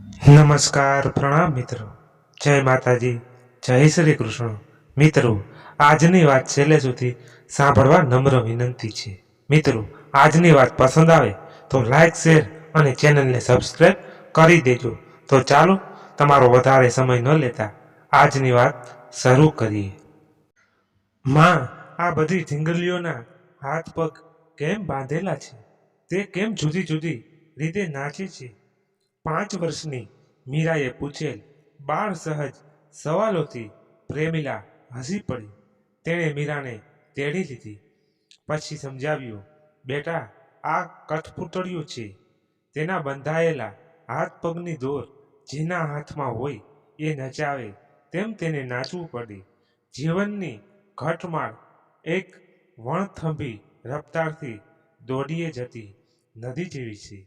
નમસ્કાર, પ્રણામ મિત્રો. જય માતાજી, જય શ્રી કૃષ્ણ. મિત્રો, આજની વાત છેલ્લે સુધી સાંભળવા નમ્ર વિનંતી છે. મિત્રો, આજની વાત પસંદ આવે તો લાઈક, શેર અને ચેનલને સબસ્ક્રાઈબ કરી દેજો. તો ચાલો, તમારો વધારે સમય ન લેતા આજની વાત શરૂ કરીએ. માં, આ બધી ઢીંગલીઓના હાથ પગ કેમ બાંધેલા છે? તે કેમ જુદી જુદી રીતે નાચે છે? 5 વર્ષની મીરાએ પૂછેલ બાળ સહજ સવાલોથી પ્રેમિલા હસી પડી. તેણે મીરાને તેડી લીધી. પછી સમજાવ્યું, બેટા, આ કઠપૂતળિયું છે. તેના બંધાયેલા હાથ પગની દોર જેના હાથમાં હોય એ નચાવે તેમ તેને નાચવું પડે. જીવનની ઘટમાળ એક વણથંભી રફતારથી દોડીએ જતી નદી જેવી છે,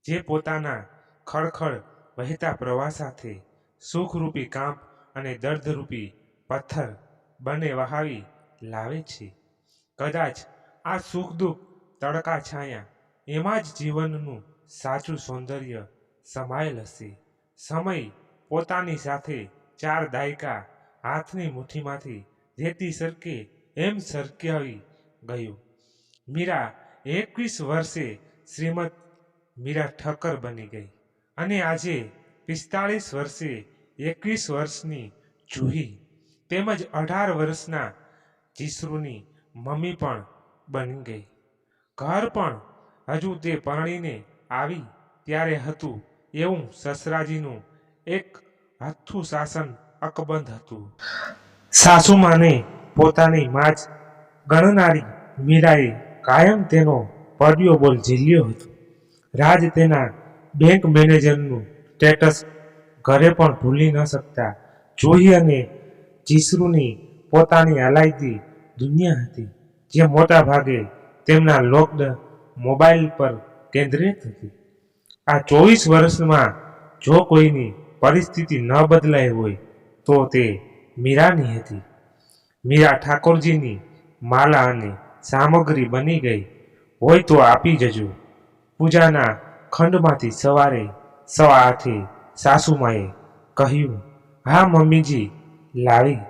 જે પોતાના ખળખળ વહેતા પ્રવાહ સાથે સુખરૂપી કાંપ અને દર્દરૂપી પથ્થર બંને વહાવી લાવે છે. કદાચ આ સુખ દુઃખ તડકા છાયા એમાં જ જીવનનું સાચું સૌંદર્ય સમાયેલ હશે. સમય પોતાની સાથે 4 દાયકા હાથની મુઠ્ઠીમાંથી રેતી સરકે એમ સરકાવી ગયું. મીરા 21 વર્ષે શ્રીમદ મીરા ઠક્કર બની ગઈ અને આજે 45 વર્ષે 21 વર્ષની જુહી તેમજ 18 વર્ષના જીસરુની મમ્મી પણ બની ગઈ. ઘર પણ હજુ તે પરણીને આવી ત્યારે હતું એવું સસરાજીનું એક હથ્થું શાસન અકબંધ હતું. સાસુમાને પોતાની માં જ ગણનારી મીરાએ કાયમ તેનો પડ્યો બોલ ઝીલ્યો હતો. રાજ તેના બેંક મેનેજરનું સ્ટેટસ ઘરે પણ ભૂલી ન શકતા જુહી અને જીસરુની પોતાની અલાયદી દુનિયા હતી, જે મોટા ભાગે તેમના લોકડ મોબાઈલ પર કેન્દ્રિત હતી. આ 24 વર્ષમાં જો કોઈની પરિસ્થિતિ ન બદલાઈ હોય તો તે મીરાની હતી. મીરા ઠાકોરજીની માલા અને સામગ્રી બની ગઈ હોય તો આપી જજો. પૂજાના ખંડમાંથી સવારે 8:15 સાસુમાએ કહ્યું, હા મમ્મીજી, લાવી.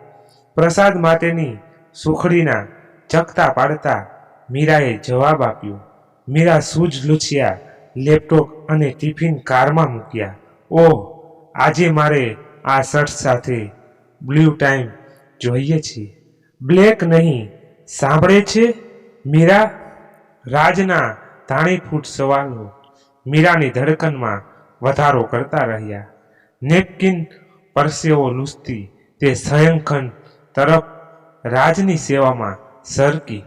પ્રસાદ માટેની સુખડીના ચકતા પાડતા મીરાએ જવાબ આપ્યો. મીરા સૂજ લૂછ્યા લેપટોપ અને ટિફિન કારમાં મૂક્યા. ઓહ, આજે મારે આ શર્ટ સાથે બ્લુ ટાઈમ જોઈએ છે. બ્લેક નહીં, સાંભળે છે મીરા? રાજના ધાણીફૂટ સવાલો મીરાની ધડકનમાં વધારો કરતા રહ્યા. નેપકિન પરસેવો લૂછતી તે શયનખંડ તરફ રાજની સેવામાં સરકી.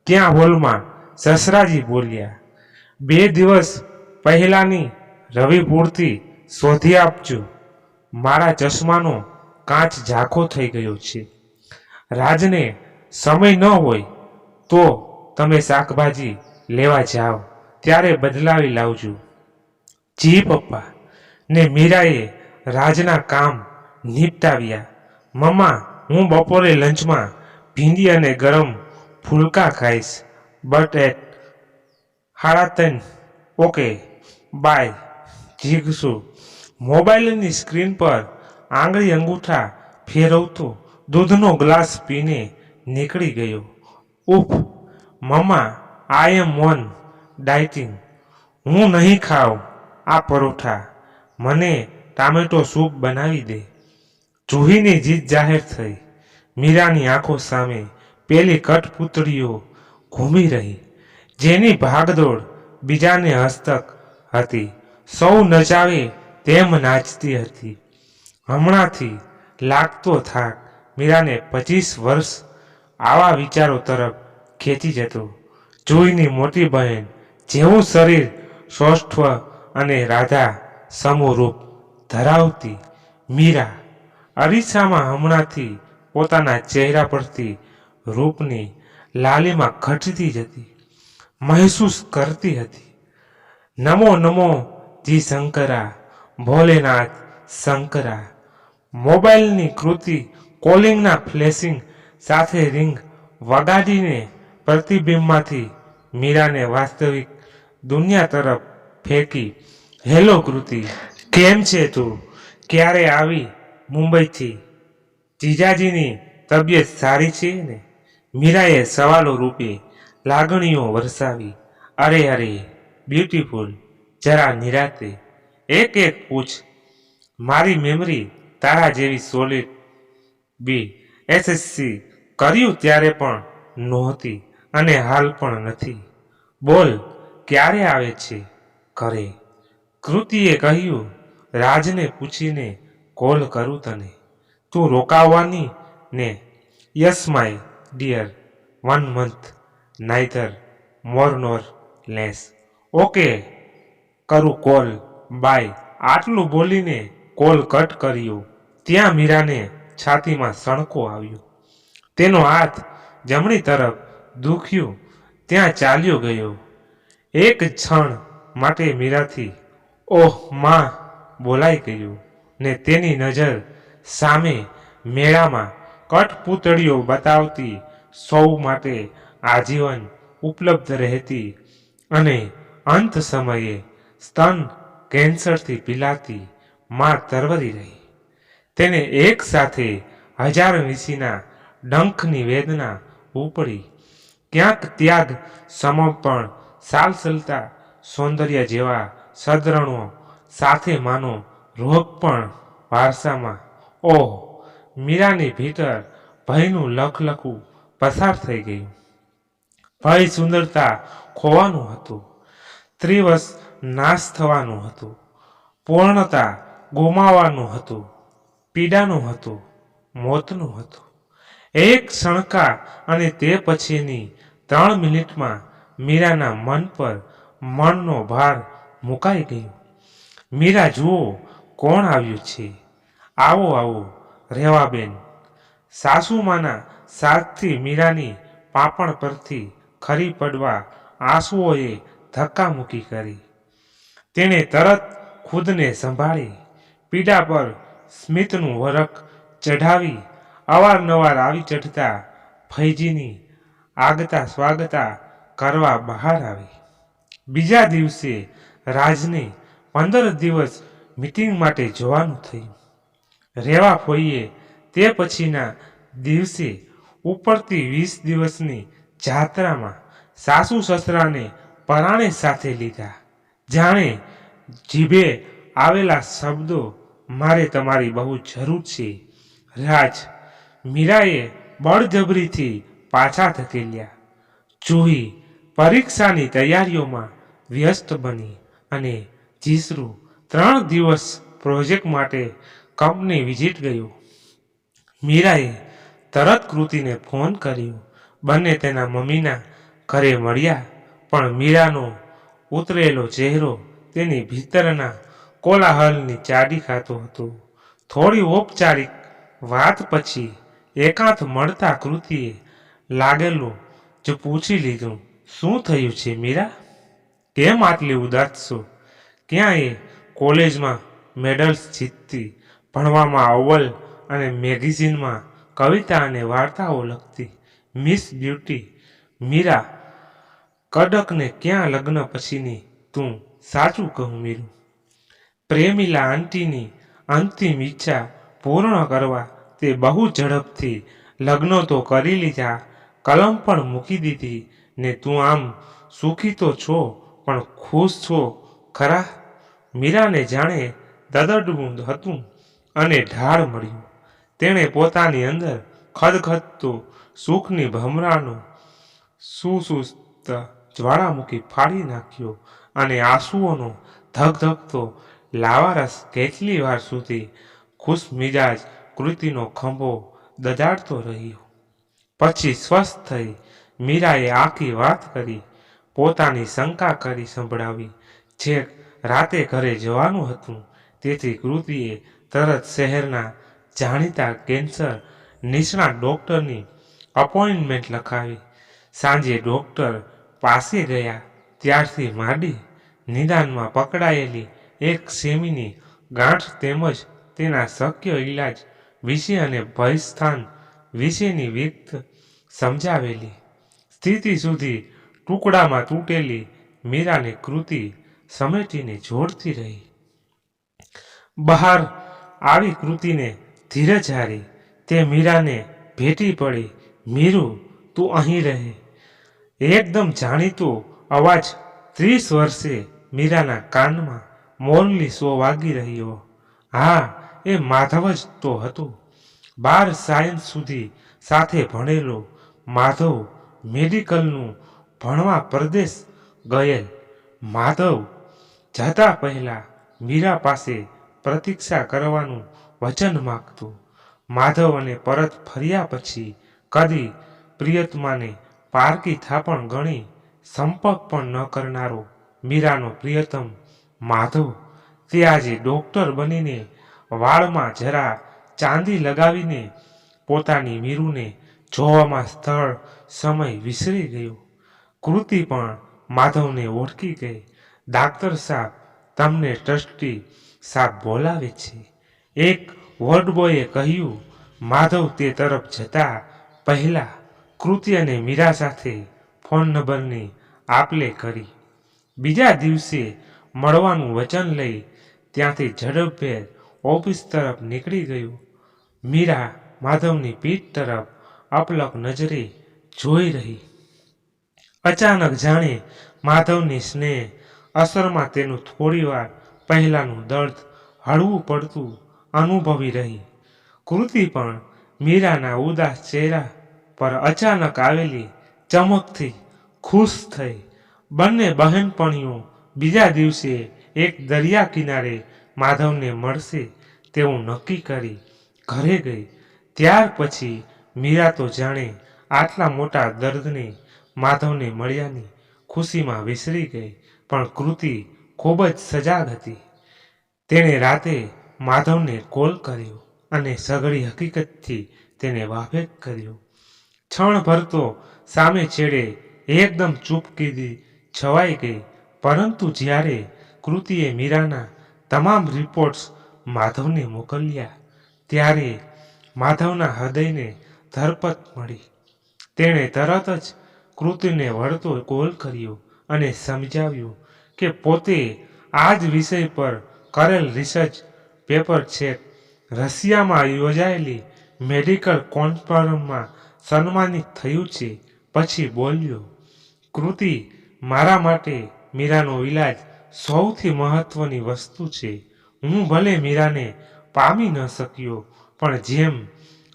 ત્યાં હોલમાં સસરાજી બોલ્યા, 2 દિવસ પહેલાંની રવિ પૂરતી શોધી આપજો. મારા ચશ્માનો કાચ ઝાંખો થઈ ગયો છે. રાજને સમય ન હોય તો તમે શાકભાજી લેવા જાઓ ત્યારે બદલાવી લાવજો. જી પપ્પા. ને મીરાએ રાજના કામ નિપટાવ્યા. મમ્મા, હું બપોરે લંચમાં ભીંડી અને ગરમ ફુલકા ખાઈશ. But at 3:30. Okay, bye. જીગસુ મોબાઈલની સ્ક્રીન પર આંગળી અંગૂઠા ફેરવતો દૂધનો ગ્લાસ પીને નીકળી ગયો. ઉફ મમ્મા, આઈ એમ ઓન ડાયટિંગ. હું નહીં ખાઉં આ પરોઠા. મને ટામેટો સૂપ બનાવી દે. જુહીની જીત જાહેર થઈ. મીરાની આંખો સામે પેલી કઠપૂતળીઓ ઘૂમી રહી, જેની ભાગદોડ બીજાને હસ્તક હતી. સૌ નચાવે તેમ નાચતી હતી. હમણાંથી લાગતો થાક મીરાને 25 વર્ષ આવા વિચારો તરફ ખેંચી જતો. જુહીની મોટી બહેન જેવું શરીર સૌષ્ઠવ અને રાધા સમૂહ રૂપ ધરાવતી મીરા અરીસામાં હમણાંથી પોતાના ચહેરા પરથી રૂપની લાલીમાં ઘટતી જતી મહેસૂસ કરતી હતી. નમો નમો જી શંકરા, ભોલેનાથ શંકરા. મોબાઈલની કૃતિ કોલિંગના ફ્લેશિંગ સાથે રિંગ વગાડીને પ્રતિબિંબમાંથી મીરાને વાસ્તવિક દુનિયા તરફ ફેંકી. હેલો કૃતિ, કેમ છે તું? ક્યારે આવી મુંબઈથી? જીજાજીની તબિયત સારી છે ને? મીરાએ સવાલો રૂપે લાગણીઓ વરસાવી. અરે અરે બ્યુટીફુલ, જરા નિરાતે એક એક પૂછ. મારી મેમરી તારા જેવી સોલિડ બી. એસએસસી કર્યું ત્યારે પણ નહોતી અને હાલ પણ નથી. બોલ, ક્યારે આવે છે ઘરે? કૃતિએ કહ્યું, રાજને પૂછીને કોલ કરું તને. તું રોકાવાની ને? Yes my dear, 1 month, neither more nor less. Okay, કરું કોલ, બાય. આટલું બોલીને કોલ કટ કર્યો. ત્યાં મીરાને છાતીમાં સણકો આવ્યો. તેનો હાથ જમણી તરફ દુખ્યું ત્યાં ચાલ્યો ગયો. એક ક્ષણ માટે મીરાથી ઓહ માં બોલાઈ ગયું ને તેની નજર સામે મેળામાં કઠપૂતળીઓ બતાવતી, સૌ માટે આજીવન ઉપલબ્ધ રહેતી અને અંત સમયે સ્તન કેન્સરથી પીલાતી માં તરવરી રહી. તેને એક સાથે 1000 ડંખની વેદના ઉપડી. ક્યાંક ત્યાગ, સમર્પણ, સાલસલતા, સૌંદર્ય જેવા સદ્ગુણો સાથે માનો રોગ પણ વારસામાં. ઓહ! મીરાની ભીતર ભયનું લખલખું પસાર થઈ ગયું. ભય સુંદરતા ખોવાનું હતું, ત્રિવશ નાશ થવાનું હતું, પૂર્ણતા ગુમાવવાનું હતું, પીડાનું હતું, મોતનું હતું. એક ક્ષણકા અને તે પછીની 3 મિનિટમાં મીરાના મન પર મણનો ભાર મુકાઈ ગયો. મીરા, જુઓ કોણ આવ્યું છે. આવો આવો રેવાબેન. સાસુમાના સાથથી મીરાની પાંપણ પરથી ખરી પડવા આંસુઓએ ધક્કામુક્કી કરી. તેણે તરત ખુદને સંભાળી પીડા પર સ્મિતનું વરખ ચઢાવી અવારનવાર આવી ચઢતા ફૈજીની આગતા સ્વાગતા કરવા બહાર આવી. બીજા દિવસે રાજને 15 દિવસ મીટિંગ માટે જવાનું થયું. રેવા ફોઈએ તે પછીના દિવસે ઉપડતી 20 દિવસની જાત્રામાં સાસુ સસરાને પરાણે સાથે લીધા. જાણે જીભે આવેલા શબ્દો, મારે તમારી બહુ જરૂર છે રાજ. મીરાએ બળજબરીથી પાછા ધકેલ્યા. જુહી પરીક્ષાની તૈયારીઓમાં વ્યસ્ત બની અને જીસરું 3 દિવસ પ્રોજેક્ટ માટે કંપની વિઝિટ ગયો. મીરાએ તરત કૃતિને ફોન કર્યો. બંને તેના મમ્મીના ઘરે મળ્યા, પણ મીરાનો ઉતરેલો ચહેરો તેની ભીતરના કોલાહલની ચાડી ખાતો હતો. થોડી ઔપચારિક વાત પછી એકાંત મળતા કૃતિએ લાગેલું જ પૂછી લીધું, શું થયું છે મીરા? કેમ આટલી ઉદાસ છો? ક્યાં એ કોલેજમાં મેડલ્સ જીતતી, ભણવામાં અવ્વલ અને મેગેઝિનમાં કવિતા અને વાર્તાઓ લખતી મિસ બ્યુટી મીરા કડકને ક્યાં લગ્ન પછીની તું? સાચું કહું મીરું, પ્રેમીલા આંટીની અંતિમ ઈચ્છા પૂર્ણ કરવા તે બહુ ઝડપથી લગ્ન તો કરી લીધા, કલમ પણ મૂકી દીધી ને તું આમ સુખી તો છો, પણ ખુશ છો ખરા? મીરાને જાણે દદડવું હતું અને ઢાળ મળ્યું. તેણે પોતાની અંદર ખદખદતો સુખની ભમરાનો સુસુપ્ત જ્વાળામુખી ફાડી નાખ્યો અને આંસુઓનો ધગધગતો લાવારસ કેટલી વાર સુધી ખુશમિજાજ કૃતિનો ખંભો દજાડતો રહ્યો. પછી સ્વસ્થ થઈ મીરાએ આખી વાત કરી, પોતાની શંકા કરી સંભળાવી. છેક રાતે ઘરે જવાનું હતું, તેથી કૃતિએ તરત શહેરના જાણીતા કેન્સર નિષ્ણાત ડૉક્ટરની અપોઇન્ટમેન્ટ લખાવી. સાંજે ડૉક્ટર પાસે ગયા ત્યારથી માંડી નિદાનમાં પકડાયેલી એક સેમીની ગાંઠ તેમજ તેના શક્ય ઇલાજ વિશે અને ભયસ્થાન વિશેની વિગત સમજાવેલી. સ્થિતિ સુધી ટુકડામાં તૂટેલી મીરાને કૃતિ સમેટીને જોડતી રહી. બહાર આવી કૃતિને ધીરજ હારી. તે મીરાને ભેટી પડી. મીરુ, તું અહીં રહે. એકદમ જાણીતો અવાજ 30 વર્ષે મીરાના કાનમાં મોરલી સો વાગી રહ્યો. હા, એ માધવ જ તો હતો. 12 સાયન્સ સુધી સાથે ભણેલો માધવ, મેડિકલનું ભણવા પરદેશ ગયેલ. માધવ જતા પહેલા મીરા પાસે પ્રતીક્ષા કરવાનું વચન માગતો. માધવ અને પરત ફર્યા પછી કદી પ્રિયતમાને પારકી થાપણ ગણી સંપર્ક પણ ન કરનારો મીરાનો પ્રિયતમ માધવ, તે આજે ડોક્ટર બનીને વાળમાં જરા ચાંદી લગાવીને પોતાની મીરુને જોવામાં સ્થળ સમય વિસરી ગયો. કૃતિ પણ માધવને ઓળખી ગઈ. ડાક્ટર સાહેબ, તમને ટ્રસ્ટી સાહેબ બોલાવે છે, એક વોર્ડબોયે કહ્યું. માધવ તે તરફ જતા પહેલા કૃતિ અને મીરા સાથે ફોન નંબરની આપ-લે કરી. બીજા દિવસે મળવાનું વચન લઈ ત્યાંથી ઝડપભેર ઓફિસ તરફ નીકળી ગયું. મીરા માધવની પીઠ તરફ અપલક નજરે જોઈ રહી. અચાનક જાણે માધવની સ્નેહ અસરમાં તેનું થોડીવાર પહેલાનું દર્દ હળવું પડતું અનુભવી રહી. કૃતિ પણ મીરાના ઉદાસ ચહેરા પર અચાનક આવેલી ચમકથી ખુશ થઈ. બંને બહેનપણીઓ બીજા દિવસે એક દરિયા કિનારે માધવને મળશે તેવું નક્કી કરી ઘરે ગઈ. ત્યાર પછી મીરા તો જાણે આટલા મોટા દર્દને માધવને મળ્યાની ખુશીમાં વિસરી ગઈ. પણ કૃતિ ખૂબ જ સજાગ હતી. તેણે રાતે માધવને કોલ કર્યો અને સઘળી હકીકતથી તેને વાકેફ કર્યો. ક્ષણભર તો સામે છેડે એકદમ ચૂપકીદી છવાઈ ગઈ. પરંતુ જ્યારે કૃતિએ મીરાના તમામ રિપોર્ટ્સ માધવને મોકલ્યા ત્યારે માધવના હૃદયને ધરપત મળી. તેણે તરત જ કૃતિને વળતો કોલ કર્યો અને સમજાવ્યું કે પોતે આ જ વિષય પર કરેલ રિસર્ચ પેપર છેક રશિયામાં યોજાયેલી મેડિકલ કોન્ફરન્સમાં સન્માનિત થયું છે. પછી બોલ્યો, કૃતિ, મારા માટે મીરાનો ઈલાજ સૌથી મહત્વની વસ્તુ છે. હું ભલે મીરાને પામી ન શક્યો, પણ જેમ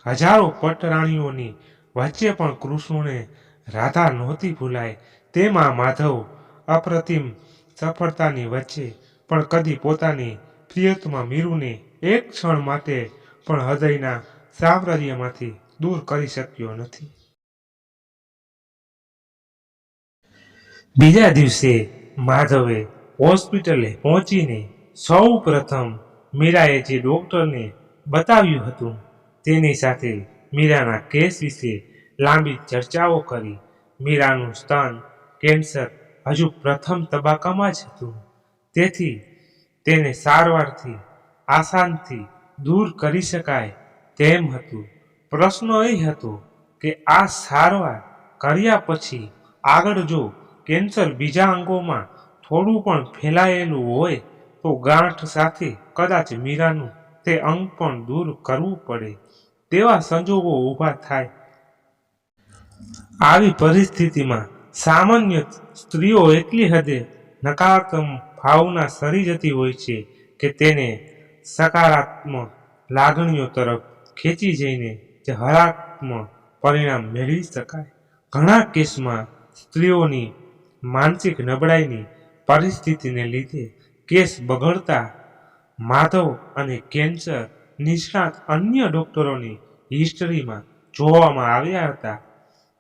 હજારો પટરાણીઓની વચ્ચે પણ કૃષ્ણને રાધા નહોતી ભૂલાય, તેમાં માધવ અપ્રતિમ સફળતાની વચ્ચે પણ કદી પોતાની પ્રિયતમા મીરુને એક ક્ષણ માટે પણ હૃદયના સામ્રાજ્યમાંથી દૂર કરી શક્યો નથી. બીજા દિવસે માધવે હોસ્પિટલે પહોંચીને સૌ પ્રથમ મીરાએ જે ડોક્ટરને બતાવ્યું હતું તેની સાથે મીરાના કેસ વિશે લાંબી ચર્ચાઓ કરી. મીરાનું સ્તન કેન્સર હજુ પ્રથમ તબક્કામાં જ હતું, તેથી તેને સારવારથી આસાનથી દૂર કરી શકાય તેમ હતું. પ્રશ્ન એ હતો કે આ સારવાર કર્યા પછી આગળ જો કેન્સર બીજા અંગોમાં થોડું પણ ફેલાયેલું હોય તો ગાંઠ સાથે કદાચ મીરાનું તે અંગ પણ દૂર કરવું પડે તેવા સંજોગો ઊભા થાય. આવી પરિસ્થિતિમાં સામાન્ય સ્ત્રીઓ એટલી હદે નકારાત્મક ભાવના સરી જતી હોય છે કે તેને સકારાત્મક લાગણીઓ તરફ ખેંચી જઈને જે હકારાત્મક પરિણામ મેળવી શકાય. ઘણા કેસમાં સ્ત્રીઓની માનસિક નબળાઈની પરિસ્થિતિને લીધે કેસ બગડતા માધવ અને કેન્સર નિષ્ણાત અન્ય ડોક્ટરોની હિસ્ટ્રીમાં જોવામાં આવ્યા હતા.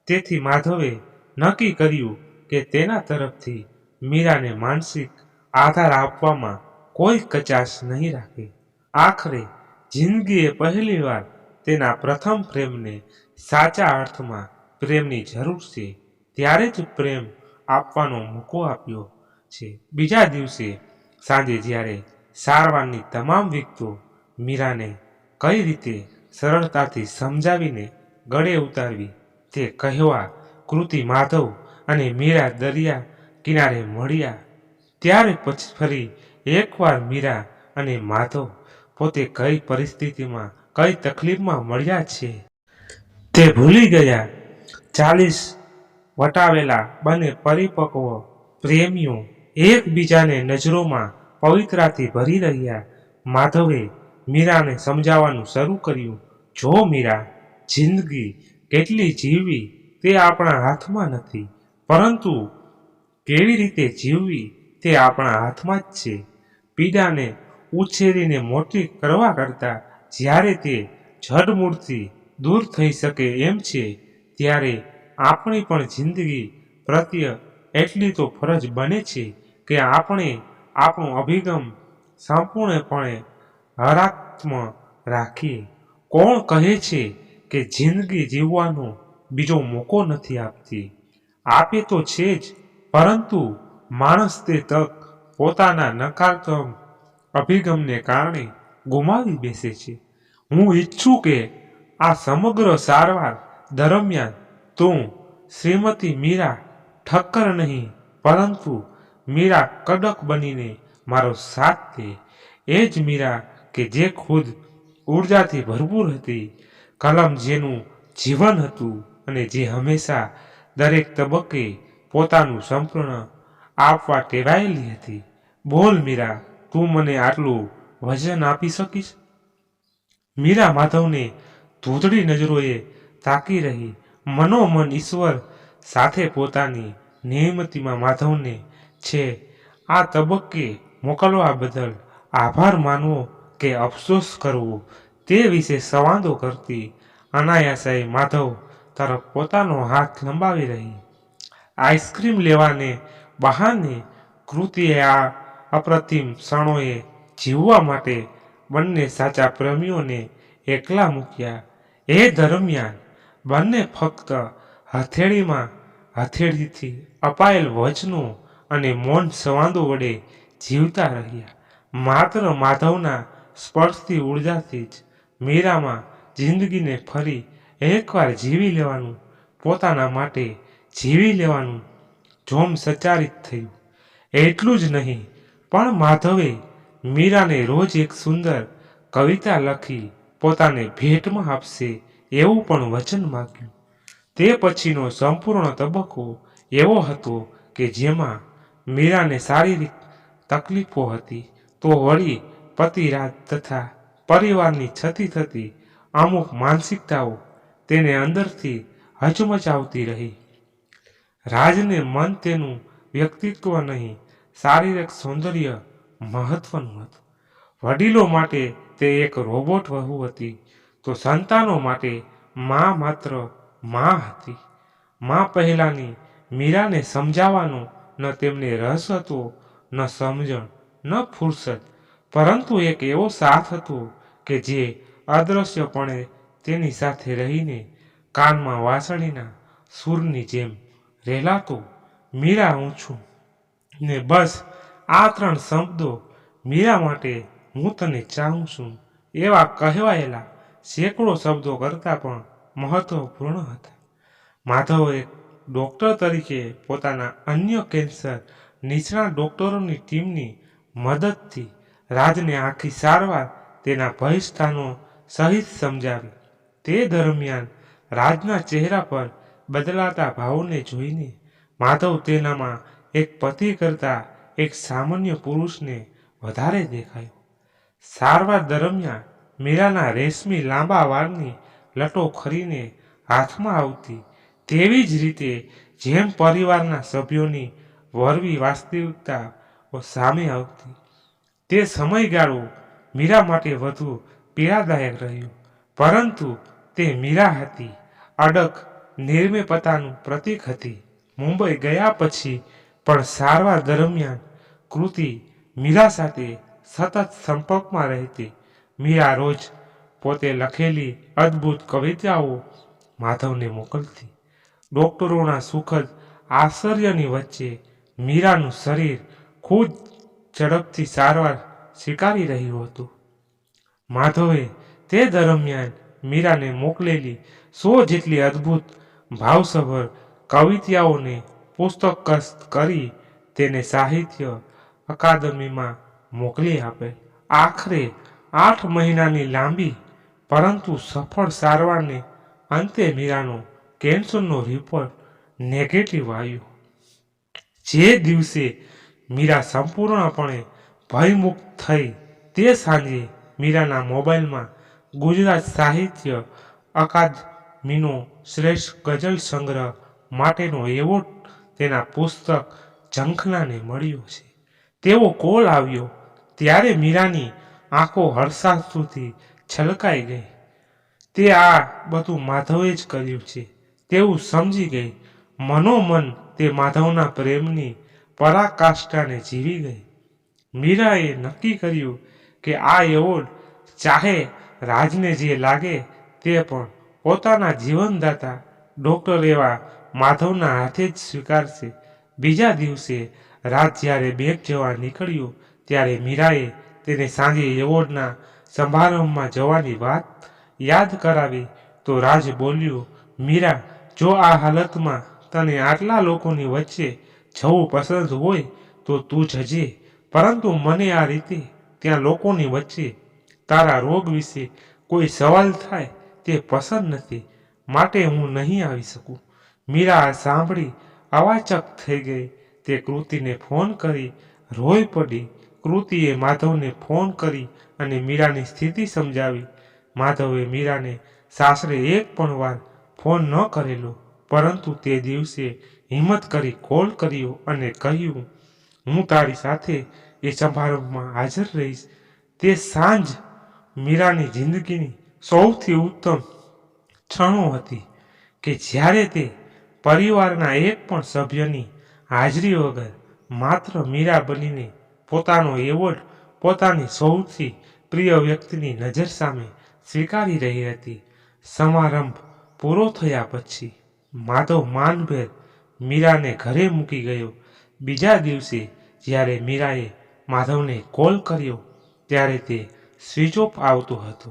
તેથી માધવે નક્કી કર્યું કે તેના તરફથી મીરાને માનસિક આધાર આપવામાં કોઈ કચાશ નહીં રાખે. આખરે જિંદગીએ પહેલીવાર તેના પ્રથમ પ્રેમને સાચા અર્થમાં પ્રેમની જરૂર છે ત્યારે જ પ્રેમ આપવાનો મોકો આપ્યો છે. બીજા દિવસે સાંજે જ્યારે સારવારની તમામ વિગતો મીરાને કઈ રીતે સરળતાથી સમજાવીને ગળે ઉતારવી તે કહેવા કૃતિ, માધવ અને મીરા દરિયા કિનારે મળ્યા ત્યારે પછી ફરી એકવાર મીરા અને માધવ પોતે કઈ પરિસ્થિતિમાં કઈ તકલીફમાં મળ્યા છે તે ભૂલી ગયા. 40 વટાવેલા બંને પરિપક્વ પ્રેમીઓ એકબીજાને નજરોમાં પવિત્રતાથી ભરી રહ્યા. માધવે મીરાને સમજાવવાનું શરૂ કર્યું, જો મીરા, જિંદગી કેટલી જીવવી તે આપણા હાથમાં નથી, પરંતુ કેવી રીતે જીવવી તે આપણા હાથમાં જ છે. પીડાને ઉછેરીને મોટી કરવા કરતાં જ્યારે તે જડમૂળથી દૂર થઈ શકે એમ છે, ત્યારે આપણી પણ જિંદગી પ્રત્યે એટલી તો ફરજ બને છે કે આપણે આપણો અભિગમ સંપૂર્ણપણે હકારાત્મક રાખીએ. કોણ કહે છે કે જિંદગી જીવવાનો બીજો મોકો નથી આપતી? આપે તો છે જ, પરંતુ માણસ તે તક પોતાના નકારાત્મક અભિગમને કારણે ગુમાવી બેસે છે. હું ઈચ્છું કે આ સમગ્ર સારવાર દરમિયાન તું શ્રીમતી મીરા ઠક્કર નહીં, પરંતુ મીરા કડક બનીને મારો સાથ દે. એ જ મીરા કે જે ખુદ ઉર્જાથી ભરપૂર હતી, કલમ જેનું જીવન હતું અને જે હંમેશા દરેક તબક્કે પોતાનું સંપૂર્ણ આપવા ટેવાયેલી હતી. બોલ મીરા, તું મને આટલું વચન આપી શકીશ? મીરા માધવને ધૂંધળી નજરોએ તાકી રહી. મનોમન ઈશ્વર સાથે પોતાની નિયમિતમાં માધવને છે આ તબક્કે મોકલવા બદલ આભાર માનવો કે અફસોસ કરવો તે વિશે સંવાદો કરતી અનાયાસે માધવ તરફ પોતાનો હાથ લંબાવી રહી. આઈસ્ક્રીમ લેવાને બહાને કૃતિએ આ અપ્રતિમ ક્ષણોએ જીવવા માટે બંને સાચા પ્રેમીઓને એકલા મૂક્યા. એ દરમિયાન બંને ફક્ત હથેળીથી અપાયેલ વચનો અને મૌન સંવાદો વડે જીવતા રહ્યા. માત્ર માધવના સ્પર્શથી ઉર્જાથી જ મીરામાં જિંદગીને ફરી એકવાર જીવી લેવાનું, પોતાના માટે જીવી લેવાનું જોમ સંચારિત થયું. એટલું જ નહીં, પણ માધવે મીરાને રોજ એક સુંદર કવિતા લખી પોતાને ભેટમાં આપશે એવું પણ વચન માગ્યું. તે પછીનો સંપૂર્ણ તબક્કો એવો હતો કે જેમાં મીરાને શારીરિક તકલીફો હતી, તો વળી પતિ-રાજ તથા પરિવારની છતી થતી અમુક માનસિકતાઓ તેને અંદરથી હચમચાવતી રહી. રાજને મન તેનું વ્યક્તિત્વ નહીં, શારીરિક સૌંદર્ય મહત્વનું હતું. વડીલો માટે તે એક રોબોટ વહુ હતી, તો સંતાનો માટે મા માત્ર મા હતી. મા પહેલાંની મીરાને સમજાવવાનો ન તેમને રસ હતો, ન સમજણ, ન ફુરસદ, પરંતુ એક એવો સાથ હતો કે જે અદૃશ્યપણે તેની સાથે રહીને કાનમાં વાંસળીના સૂરની જેમ રેલાતો. મીરા, હું છું ને બસ આ 3 શબ્દો મીરા માટે હું તને ચાહું છું એવા કહેવાયેલા સેંકડો શબ્દો કરતાં પણ મહત્વપૂર્ણ હતા. માધવ એક ડૉક્ટર તરીકે પોતાના અન્ય કેન્સર નિષ્ણાત ડૉક્ટરોની ટીમની મદદથી રાજને આખી સારવાર તેના ભયસ્થાનો સહિત સમજાવી. તે દરમિયાન રાજના ચહેરા પર બદલાતા ભાવોને જોઈને માધવ તેનામાં એક પતિ કરતાં એક સામાન્ય પુરુષને વધારે દેખાયો. સારવાર દરમિયાન મીરાના રેશમી લાંબા વાળની લટો ખરીને હાથમાં આવતી, તેવી જ રીતે જેમ પરિવારના સભ્યોની વરવી વાસ્તવિકતાઓ સામે આવતી. તે સમયગાળો મીરા માટે વધુ પીડાદાયક રહ્યો, પરંતુ તે મીરા હતી, અડગ નિર્ભયતાનું પ્રતીક હતી. મુંબઈ ગયા પછી પણ સારવાર દરમિયાન કૃતિ મીરા સાથે સતત સંપર્કમાં રહેતી. મીરા રોજ પોતે લખેલી અદ્ભુત કવિતાઓ માધવને મોકલતી. ડૉક્ટરોના સુખદ આશ્ચર્યની વચ્ચે મીરાનું શરીર ખૂબ ઝડપથી સારવાર સ્વીકારી રહ્યું હતું. માધવે તે દરમિયાન મીરાને મોકલેલી 100 જેટલી અદ્ભુત ભાવસભર કવિતાઓને પુસ્તકસ્થ કરી તેને સાહિત્ય અકાદમીમાં મોકલી આપેલ. આખરે 8 મહિનાની લાંબી પરંતુ સફળ સારવારને અંતે મીરાનો કેન્સરનો રિપોર્ટ નેગેટિવ આવ્યો. જે દિવસે મીરા સંપૂર્ણપણે ભયમુક્ત થઈ તે સાંજે મીરાના મોબાઈલમાં ગુજરાત સાહિત્ય અકાદમીનો શ્રેષ્ઠ ગઝલ સંગ્રહ માટેનો એવોર્ડ તેના પુસ્તક ઝંખનાને મળ્યો છે તેવો કોલ આવ્યો ત્યારે મીરાની આંખો હર્ષાશ્રુથી છલકાઈ ગઈ. તે આ બધું માધવે જ કર્યું છે તેવું સમજી ગઈ. મનોમન તે માધવના પ્રેમની પરાકાષ્ઠાને જીવી ગઈ. મીરાએ નક્કી કર્યું કે આ એવોર્ડ ચાહે રાજને જે લાગે તે પણ પોતાના જીવનદાતા ડૉક્ટર એવા માધવના હાથે જ સ્વીકારશે. બીજા દિવસે રાજ જ્યારે બેંક જવા નીકળ્યો ત્યારે મીરાએ તેને સાંજે એવોર્ડના સમારંભમાં જવાની વાત યાદ કરાવી તો રાજ બોલ્યો, મીરા, જો આ હાલતમાં તને આટલા લોકોની વચ્ચે જવું પસંદ હોય તો તું જજે, પરંતુ મને આ રીતે ત્યાં લોકોની વચ્ચે તારા રોગ વિશે કોઈ સવાલ થાય તે પસંદ નથી, માટે હું નહીં આવી શકું. મીરા આ સાંભળી અવાચક થઈ ગઈ. તે કૃતિને ફોન કરી રોઈ પડી. કૃતિએ માધવને ફોન કરી અને મીરાની સ્થિતિ સમજાવી. માધવે મીરાને સાસરે એક પણ વાર ફોન ન કરેલો, પરંતુ તે દિવસે હિંમત કરી કોલ કર્યો અને કહ્યું, હું તારી સાથે એ સમારંભમાં હાજર રહીશ. તે સાંજ મીરાની જિંદગીની સૌથી ઉત્તમ ક્ષણો હતી કે જ્યારે તે પરિવારના એક પણ સભ્યની હાજરી વગર માત્ર મીરા બનીને પોતાનો એવોર્ડ પોતાની સૌથી પ્રિય વ્યક્તિની નજર સામે સ્વીકારી રહી હતી. સમારંભ પૂરો થયા પછી માધવ માનભેર મીરાને ઘરે મૂકી ગયો. બીજા દિવસે જ્યારે મીરાએ માધવને કોલ કર્યો ત્યારે તે સ્વિચ ઓફ આવતો હતો.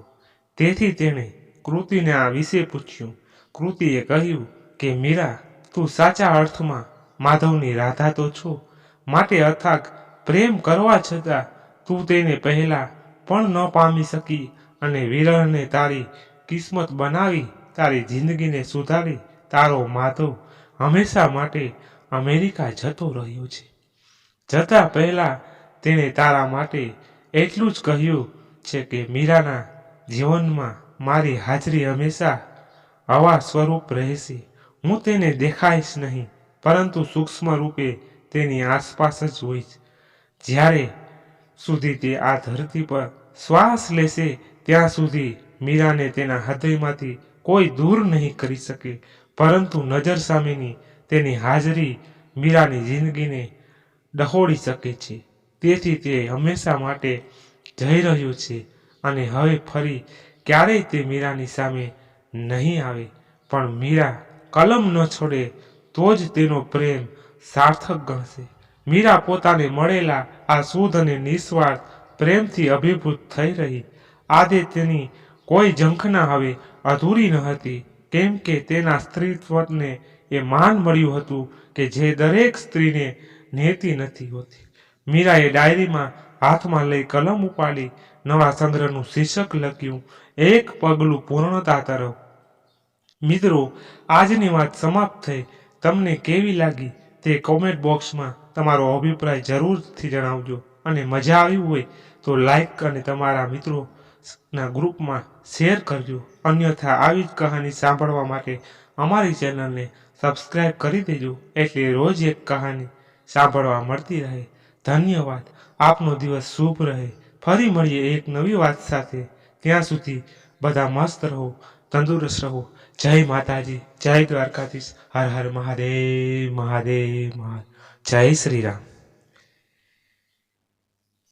તેથી તેણે કૃતિને આ વિશે પૂછ્યું. કૃતિએ કહ્યું કે મીરા, તું સાચા અર્થમાં માધવની રાધા તો છો, માટે અથાગ પ્રેમ કરવા છતાં તું તેને પહેલાં પણ ન પામી શકી અને વિરહને તારી કિસ્મત બનાવી તારી જિંદગીને સુધારી તારો માધવ હંમેશા માટે અમેરિકા જતો રહ્યો છે. જતાં પહેલાં તેણે તારા માટે એટલું જ કહ્યું છે કે મીરાના જીવનમાં મારી હાજરી હંમેશા હવા સ્વરૂપ રહેશે. હું તેને દેખાઈશ નહીં, પરંતુ સૂક્ષ્મ રૂપે તેની આસપાસ જ હોઈશ. જ્યારે સુધી તે આ ધરતી પર શ્વાસ લેશે ત્યાં સુધી મીરાને તેના હૃદયમાંથી કોઈ દૂર નહીં કરી શકે, પરંતુ નજર સામેની તેની હાજરી મીરાની જિંદગીને ડહોળી શકે છે. તેથી તે હંમેશા માટે જઈ રહ્યો છે અને હવે ફરી ક્યારેય તે મીરાની સામે નહીં આવે. પણ મીરા કલમ ન છોડે તો જ તેનો પ્રેમ સાર્થક ગણશે. મીરા પોતાને મળેલા આ શુદ્ધ અને નિસ્વાર્થ પ્રેમથી અભિભૂત થઈ રહી. આજે તેની કોઈ ઝંખના હવે અધૂરી ન હતી, કેમ કે તેના સ્ત્રીત્વને એ માન મળ્યું હતું કે જે દરેક સ્ત્રીને નેતી નથી હોતી. મીરાએ ડાયરીમાં હાથમાં લઈ કલમ ઉપાડી નવા સંગ્રહનું શીર્ષક લખ્યું, એક પગલું પૂર્ણતા તરફ. મિત્રો, આજની વાત સમાપ્ત થઈ. તમને કેવી લાગી તે કોમેન્ટ બોક્સમાં તમારો અભિપ્રાય જરૂરથી જણાવજો અને મજા આવી હોય તો લાઈક અને તમારા મિત્રોના ગ્રુપમાં શેર કરજો. અન્યથા આવી જ કહાની સાંભળવા માટે અમારી ચેનલને સબસ્ક્રાઈબ કરી દેજો, એટલે રોજ એક કહાની સાંભળવા મળતી રહે. ધન્યવાદ. આપનો દિવસ શુભ રહે. ફરી મળીએ એક નવી વાત સાથે. ત્યાં સુધી બધા મસ્ત રહો, તંદુરસ્ત રહો. જય માતાજી, જય દ્વારકાધીશ. હર હર મહાદેવ, મહાદેવ, મહાદેવ. જય શ્રી રામ.